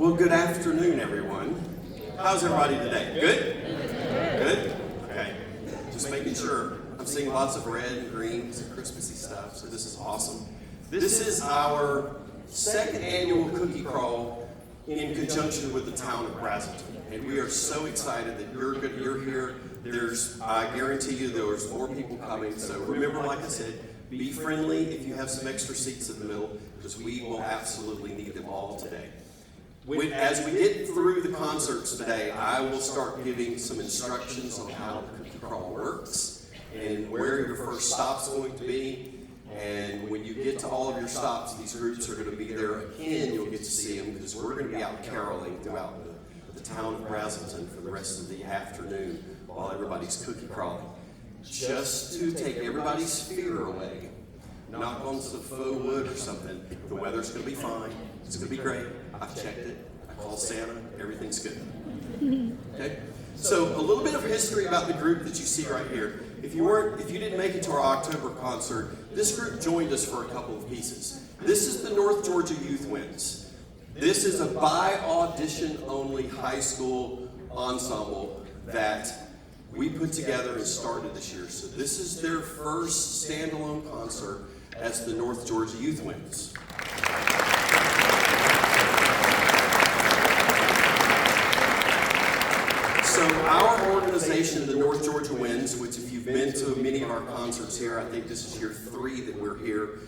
Well, good afternoon, everyone. How's everybody today? Good? Good? Okay. Just making sure. I'm seeing lots of red and green, some Christmassy stuff, so this is awesome. This is our second annual cookie crawl in conjunction with the town of Braselton. And we are so excited that you're here. I guarantee you there's more people coming, so remember, like I said, be friendly if you have some extra seats in the middle, because we will absolutely need them all today. As we get through the concerts today, I will start giving some instructions on how the cookie crawl works and where your first stop's going to be. And when you get to all of your stops, these groups are going to be there again. You'll get to see them because we're going to be out caroling throughout the town of Braselton for the rest of the afternoon while everybody's cookie crawling. Just to take everybody's fear away, knock on some faux wood or something. The weather's going to be fine. It's going to be great. I've checked it. I called Santa. Everything's good. Okay? So a little bit of history about the group that you see right here. If you didn't make it to our October concert, this group joined us for a couple of pieces. This is the North Georgia Youth Winds. This is a by audition only high school ensemble that we put together and started this year. So this is their first standalone concert as the North Georgia Youth Winds. So our organization, the North Georgia Winds, which if you've been to many of our concerts here, I think this is year 3 that we're here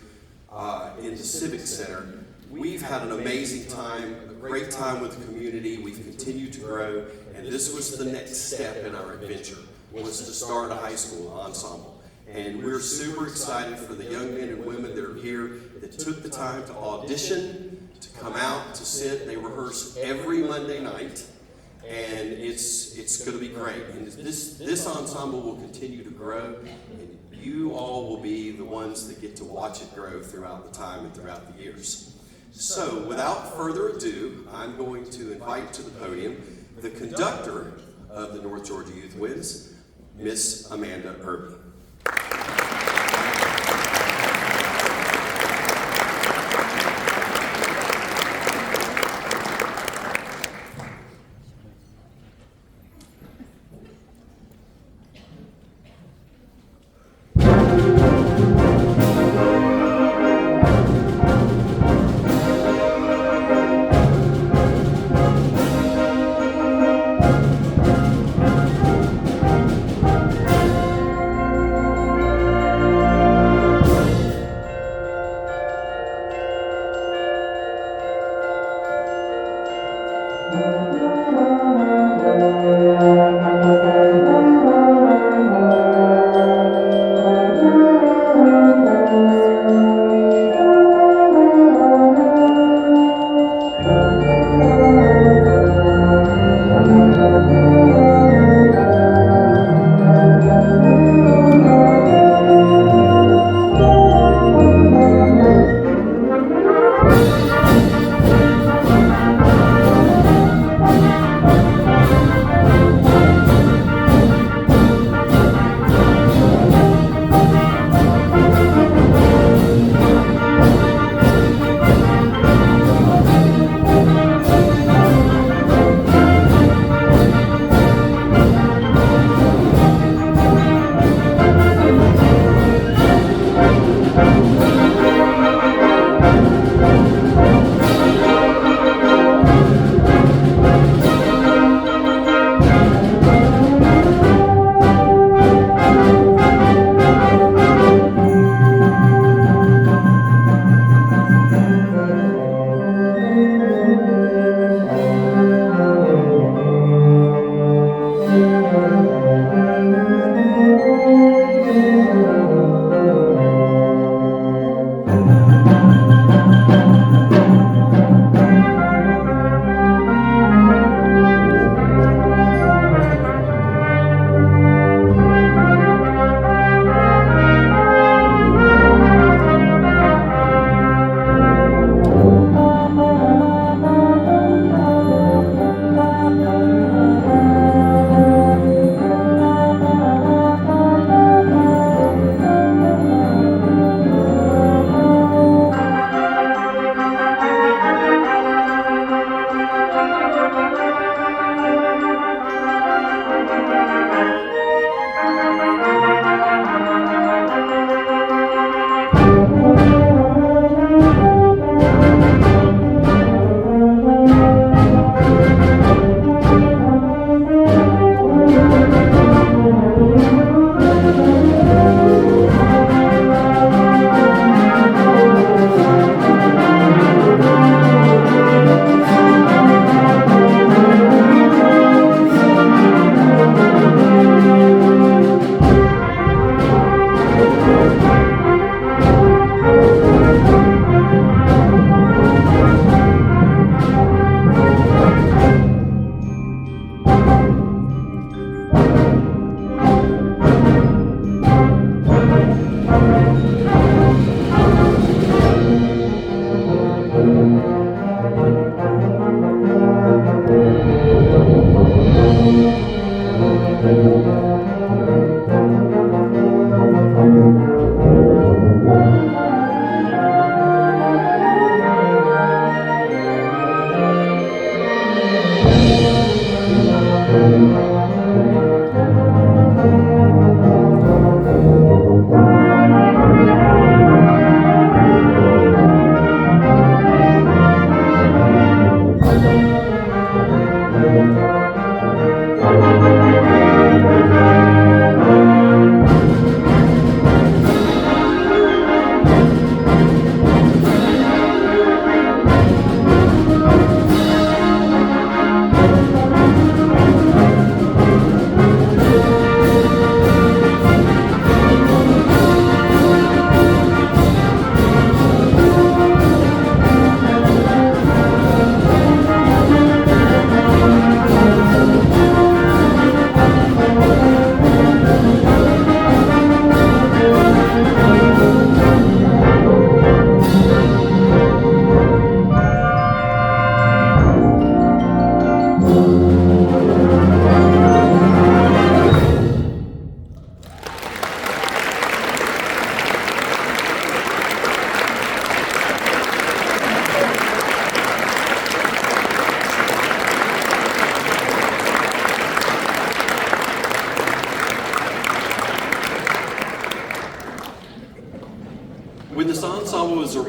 in the Civic Center. We've had an amazing time, a great time with the community. We've continued to grow, and this was the next step in our adventure, was to start a high school ensemble. And we're super excited for the young men and women that are here that took the time to audition, to come out, to sit. They rehearse every Monday night. And it's going to be great. And this ensemble will continue to grow, and you all will be the ones that get to watch it grow throughout the time and throughout the years. So, without further ado, I'm going to invite to the podium the conductor of the North Georgia Youth Winds, Miss Amanda Irby.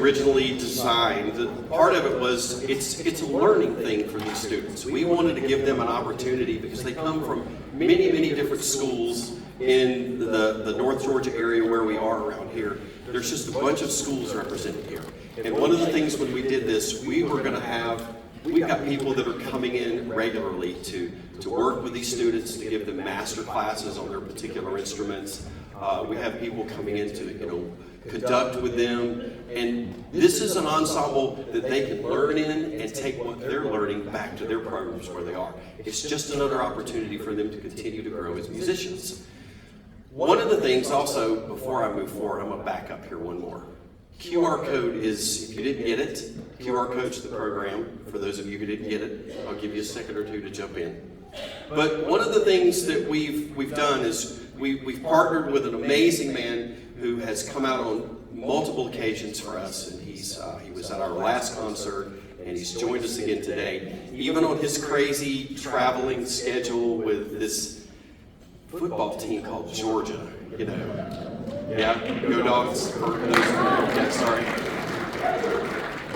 originally designed, part of it was it's a learning thing for these students. We wanted to give them an opportunity because they come from many, many different schools in the North Georgia area where we are around here. There's just a bunch of schools represented here. And one of the things when we did this, we've got people that are coming in regularly to work with these students, to give them master classes on their particular instruments. We have people coming in to, conduct with them. And this is an ensemble that they can learn in and take what they're learning back to their programs where they are. It's just another opportunity for them to continue to grow as musicians. One of the things also, before I move forward, I'm going to back up here one more. QR code is, if you didn't get it, QR code's the program. For those of you who didn't get it, I'll give you a second or two to jump in. But one of the things that we've done is we've partnered with an amazing man who has come out on multiple occasions for us, and he was at our last concert, and he's joined us again today. Even on his crazy traveling schedule with this football team called Georgia, Yeah, go Dogs. Okay, sorry.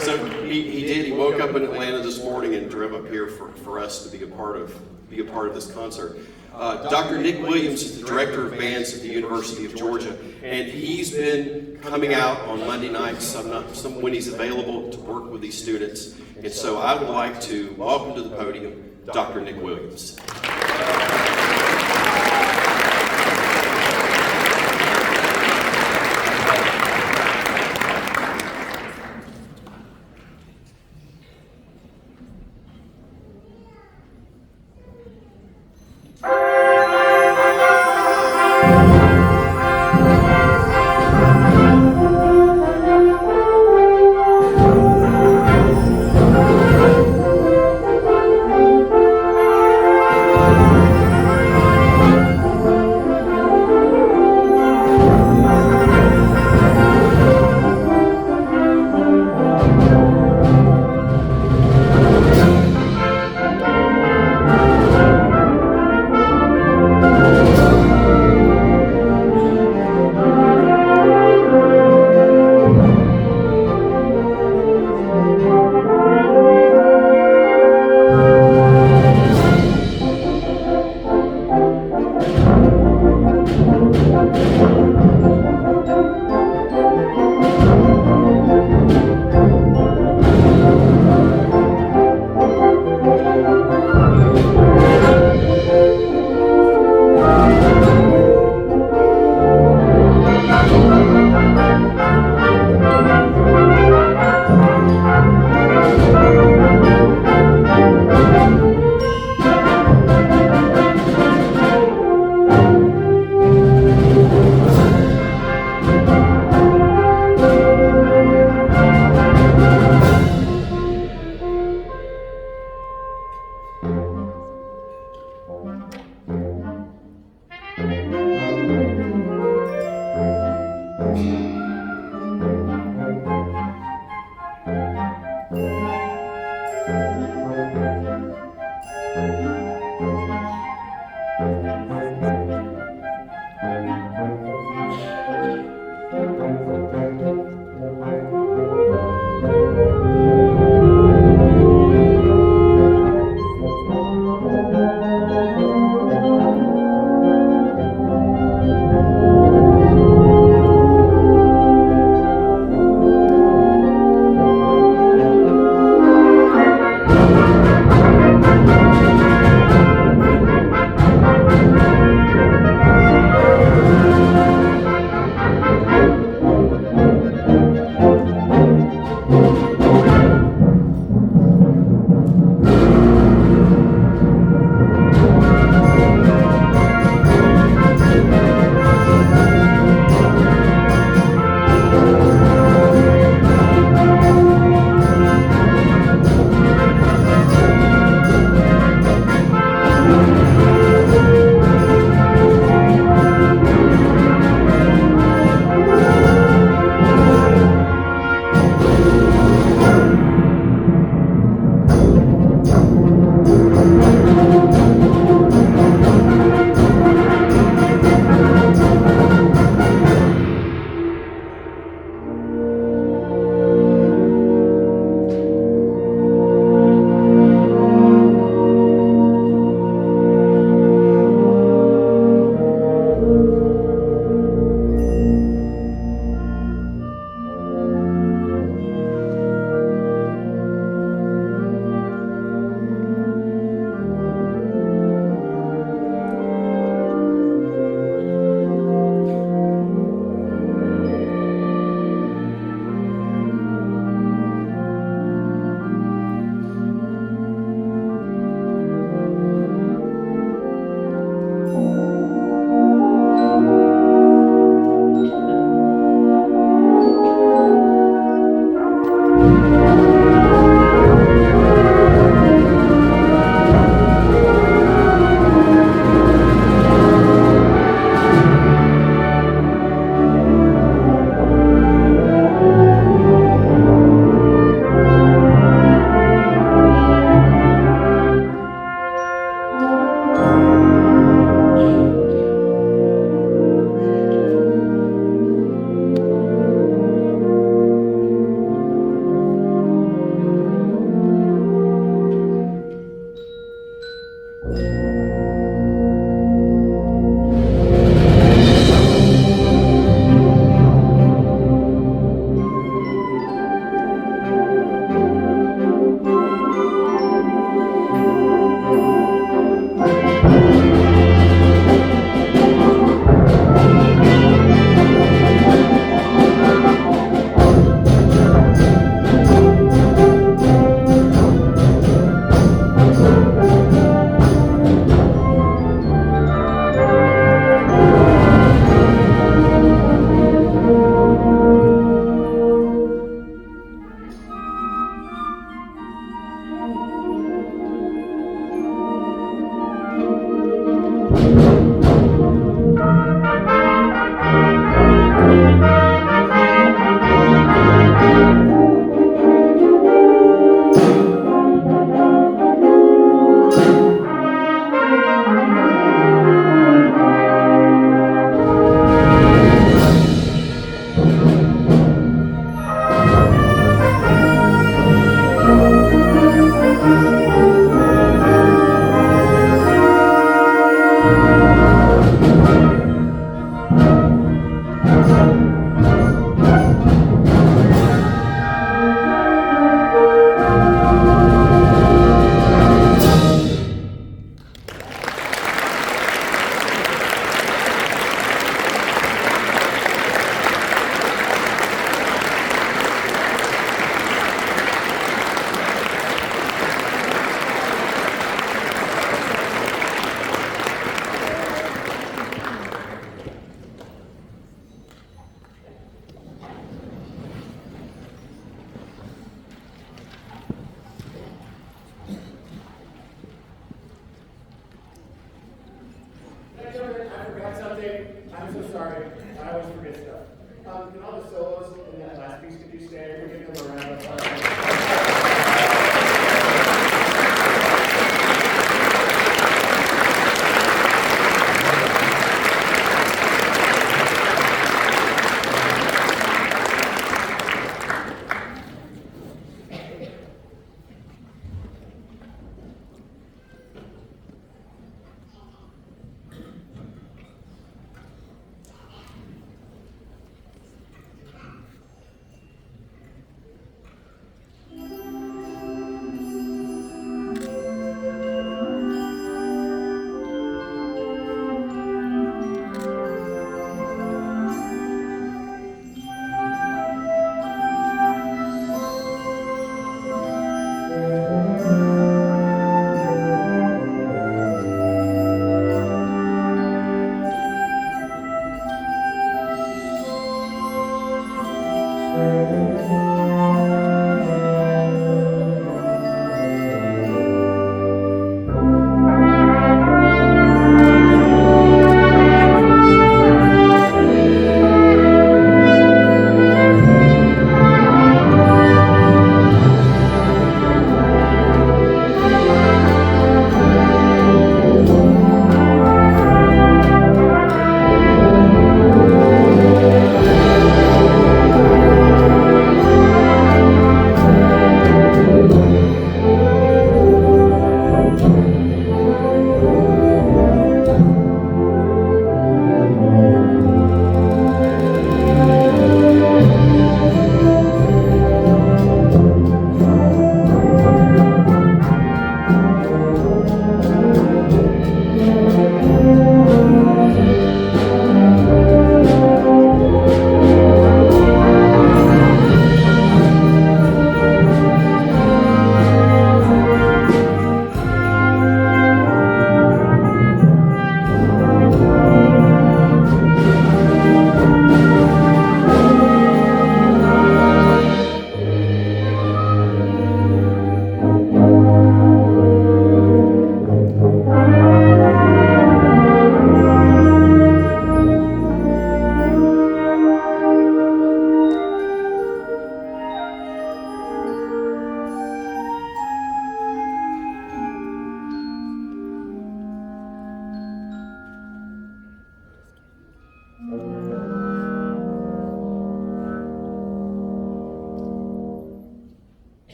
So he woke up in Atlanta this morning and drove up here for us to be a part of this concert. Dr. Nick Williams is the director of bands at the University of Georgia, and he's been coming out on Monday nights when he's available to work with these students. And so I would like to welcome to the podium Dr. Nick Williams.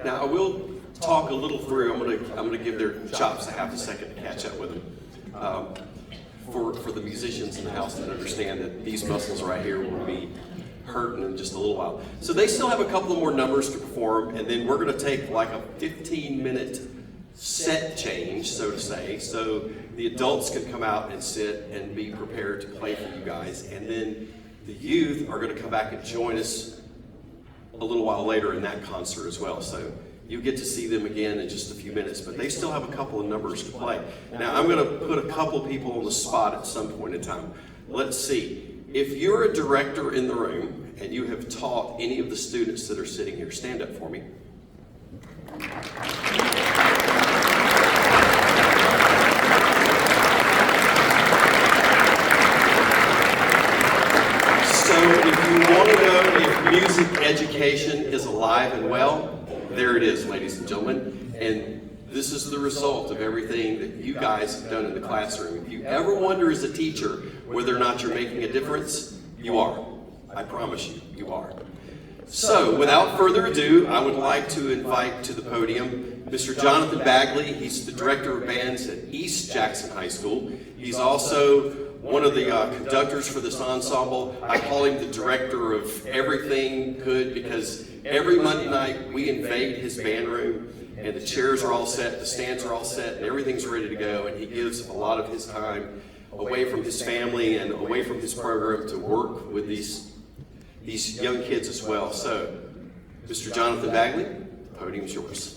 Now I will talk a little through. I'm gonna give their chops a half a second to catch up with them. For the musicians in the house that understand that these muscles right here will be hurting in just a little while. So they still have a couple of more numbers to perform, and then we're gonna take like a 15-minute set change, so to say, so the adults can come out and sit and be prepared to play for you guys, and then the youth are gonna come back and join us a little while later in that concert as well. So you get to see them again in just a few minutes, but they still have a couple of numbers to play. Now I'm gonna put a couple people on the spot at some point in time. Let's see, if you're a director in the room and you have taught any of the students that are sitting here, stand up for me. If you want to know if music education is alive and well, there it is, ladies and gentlemen. And this is the result of everything that you guys have done in the classroom. If you ever wonder as a teacher whether or not you're making a difference, you are. I promise you, you are. So, without further ado, I would like to invite to the podium Mr. Jonathan Bagley. He's the director of bands at East Jackson High School. He's also one of the conductors for this ensemble. I call him the director of everything good because every Monday night we invade his band room and the chairs are all set, the stands are all set, and everything's ready to go. And he gives a lot of his time away from his family and away from his program to work with these young kids as well. So, Mr. Jonathan Bagley, the podium's yours.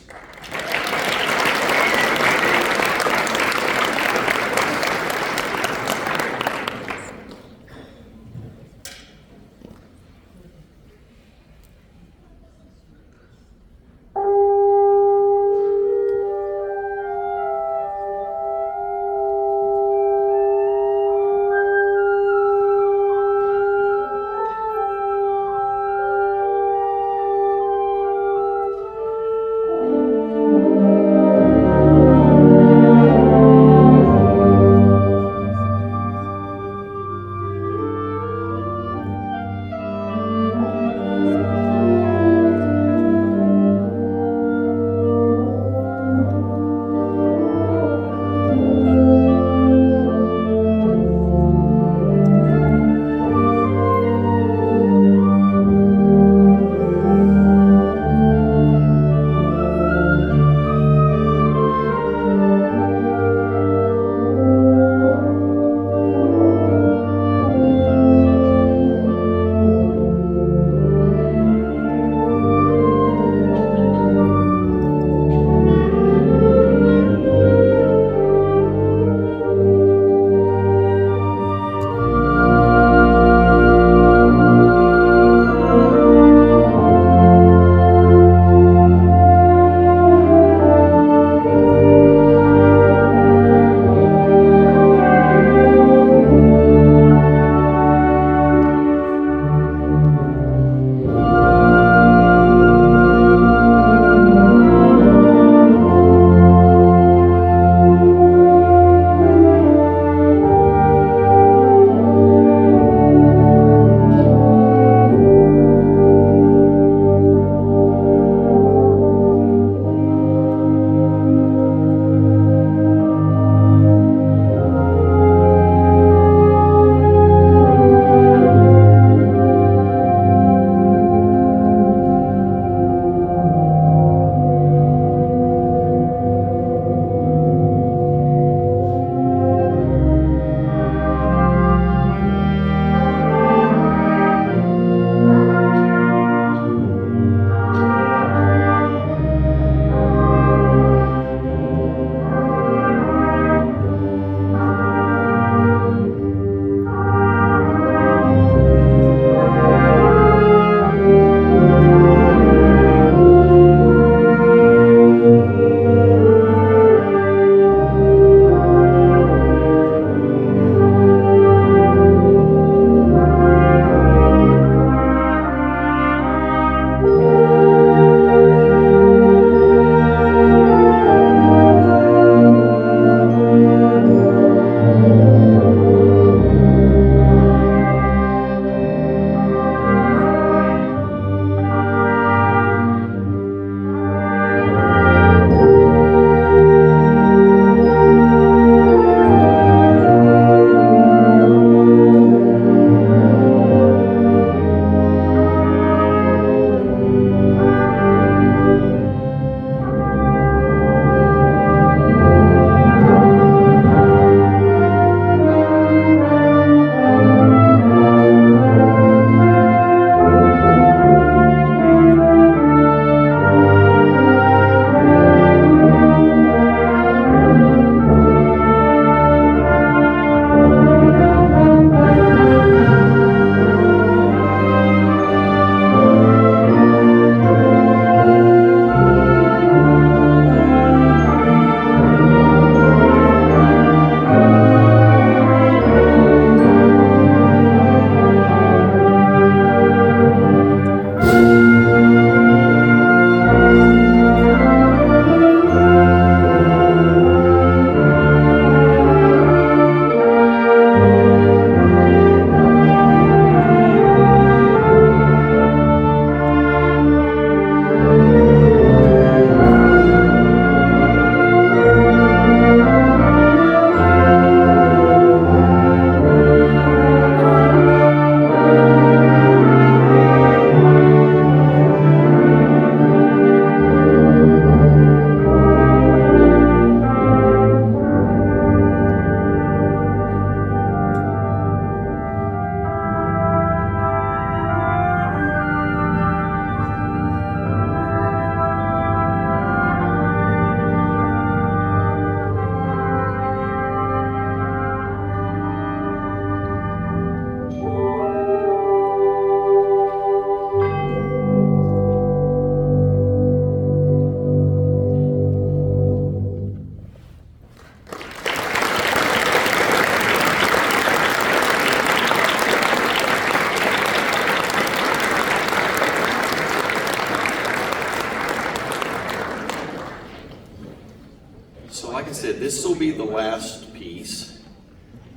So like I said, this will be the last piece.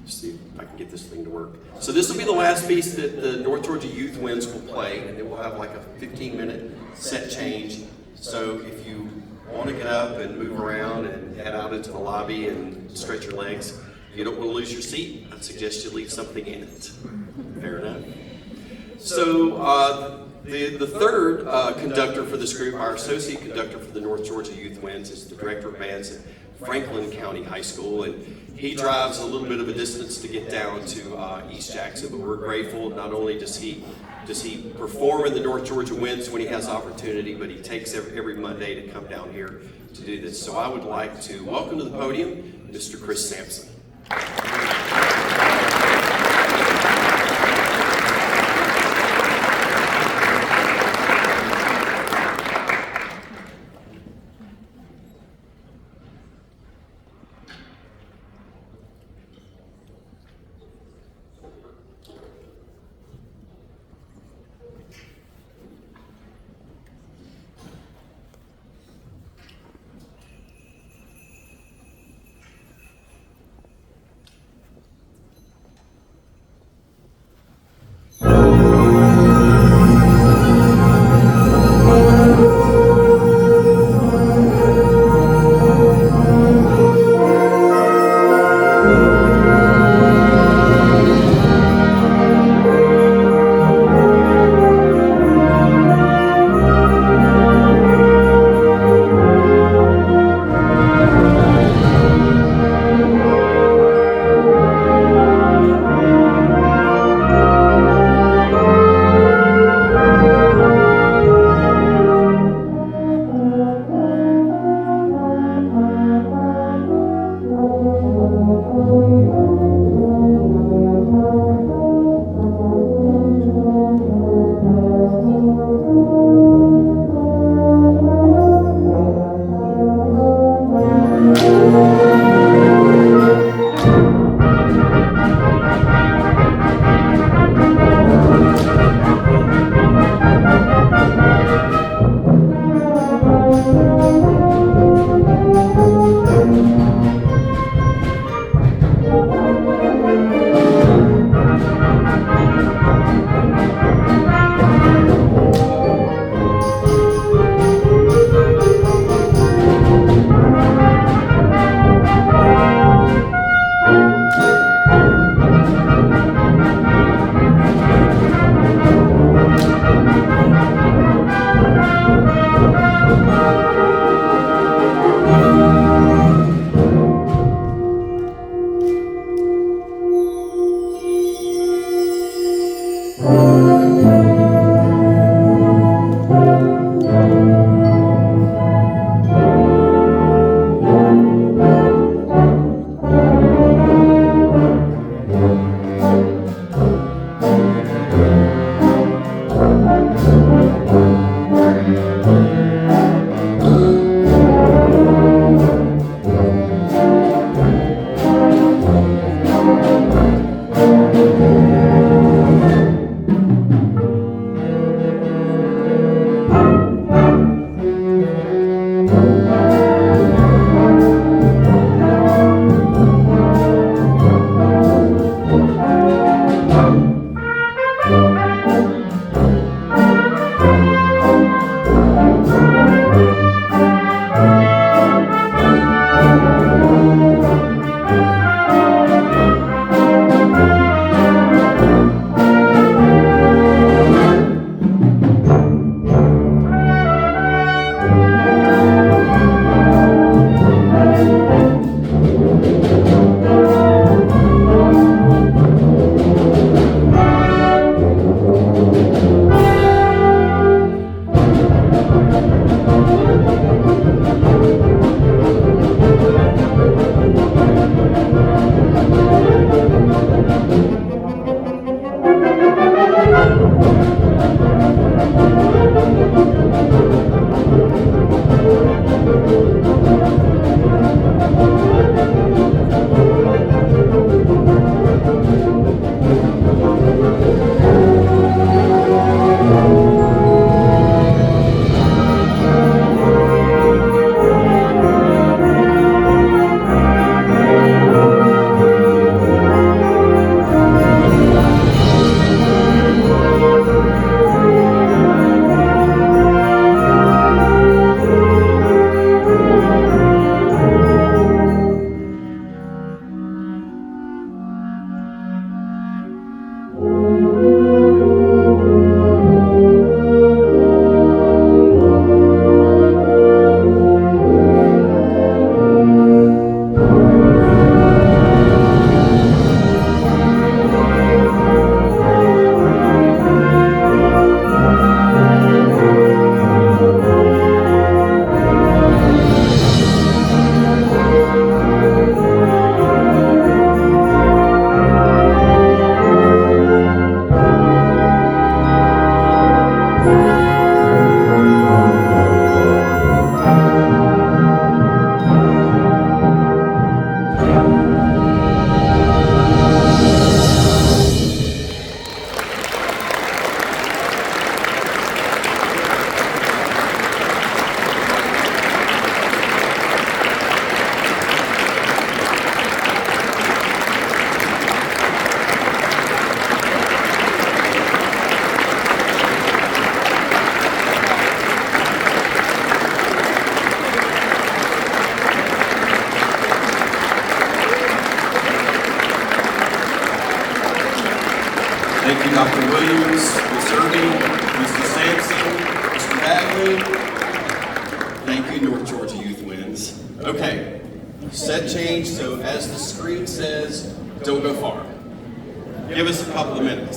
Let's see if I can get this thing to work. So this will be the last piece that the North Georgia Youth Winds will play, and then we'll have like a 15-minute set change. So if you want to get up and move around and head out into the lobby and stretch your legs, if you don't want to lose your seat, I'd suggest you leave something in it. Fair enough. So the third conductor for this group, our associate conductor for the North Georgia Youth Winds, is the director of bands at Franklin County High School, and he drives a little bit of a distance to get down to East Jackson. But we're grateful. Not only does he perform in the North Georgia Winds when he has opportunity, but he takes every Monday to come down here to do this. So I would like to welcome to the podium Mr. Chris Sampson. reserving, Mr. Sampson, Mr. Bagley. Thank you, North Georgia Youth Wins. Okay, set change, so as the screen says, don't go far. Give us a couple of minutes.